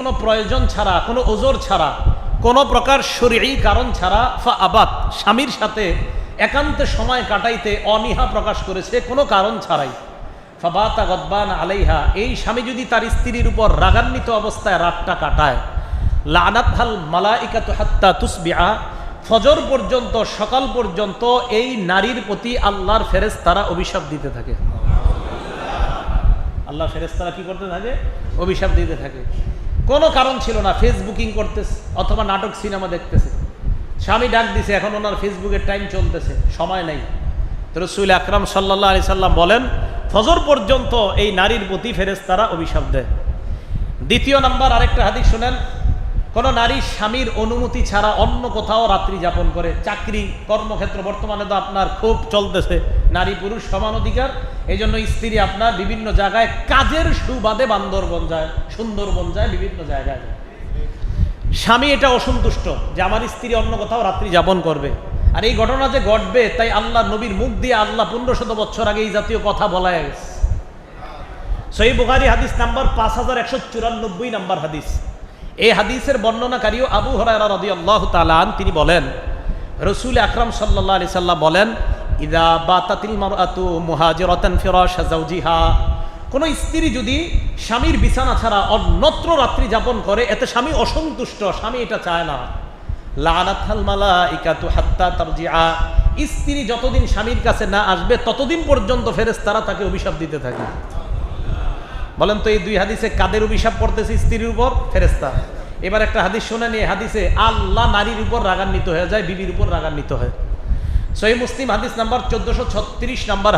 কোনো প্রয়োজন ছাড়া, কোনো ওজর ছাড়া, কোনো প্রকার শরঈ কারণ ছাড়া ফাআবাত স্বামীর সাথে একান্তে সময় কাটাইতে অনীহা প্রকাশ করেছে কোনো কারণ ছাড়াই, ফাবাতা গদবান আলাইহা, এই স্বামী যদি তার স্ত্রীর উপর রাগান্বিত অবস্থায় রাতটা কাটায়, লানাতহাল মালাইকাতু হাত্তা তুসবিআ, ফজর পর্যন্ত, সকাল পর্যন্ত এই নারীর প্রতি আল্লাহর ফেরেশতারা অভিশাপ দিতে থাকে। আল্লাহ ফেরেশতারা কি করতে থাকে? অভিশাপ দিতে থাকে। কোনো কারণ ছিল না, ফেসবুকিং করতেছে অথবা নাটক সিনেমা দেখতেছে, স্বামী ডাক দিছে, এখন ওনার ফেসবুকের টাইম চলতেছে, সময় নেই। তো রাসূল আকরাম সাল্লাল্লাহু আলাইহি সাল্লাম বলেন, ফজর পর্যন্ত এই নারীর প্রতি ফেরেশতারা অভিশাপ দেয়। দ্বিতীয় নাম্বার আরেকটা হাদিস শুনেন, কোন নারী স্বামীর অনুমতি ছাড়া অন্য কোথাও রাত্রি যাপন করে, চাকরি কর্মক্ষেত্র, বর্তমানে তো আপনার খুব চলতেছে নারী পুরুষ সমান অধিকার, এই জন্য স্ত্রী আপনার বিভিন্ন জায়গায় কাজের সুবাদে বান্দরবন যায়, সুন্দরবন যায়, বিভিন্ন জায়গায় যায়। স্বামী এটা অসন্তুষ্ট যে আমার স্ত্রী অন্য কোথাও রাত্রি যাপন করবে। আর এই ঘটনা যে ঘটবে, তাই আল্লাহ নবীর মুখ দিয়ে আল্লাহ 1500 বছর আগে এই জাতীয় কথা বলা গেছে। সহিহ বুখারী হাদিস নাম্বার 5194 নাম্বার হাদিস। এই হাদিসের বর্ণনাকারীও আবু হুরায়রা রাদিয়াল্লাহু তাআলা আন, তিনি বলেন, রাসূল আকরাম সাল্লাল্লাহু আলাইহি সাল্লাম বলেন, ইযা বাতাতিল মারআতু মুহাজিরাতান ফিরাশা যাওজিহা, কোন স্ত্রী যদি স্বামীর বিছানা ছাড়া অন্যত্র রাত্রি যাপন করে, এতে স্বামী অসন্তুষ্ট, স্বামী এটা চায় না, লানাতহাল মালাইকাতু হাত্তা তারজিআ, স্ত্রী যতদিন স্বামীর কাছে না আসবে ততদিন পর্যন্ত ফেরেশতারা তাকে অভিশাপ দিতে থাকে। বলেন তো এই দুই হাদিসে কাদের অভিশাপ পড়তেছে? স্ত্রীর উপর, ফেরেশতা। এবার একটা হাদিস শোনেন, এই হাদিসে আল্লাহ নারীর উপর রাগান্বিত হয়ে যায়, বিবির উপর রাগান্বিত হয়। সহিহ মুসলিম হাদিস নাম্বার 1436 নাম্বার।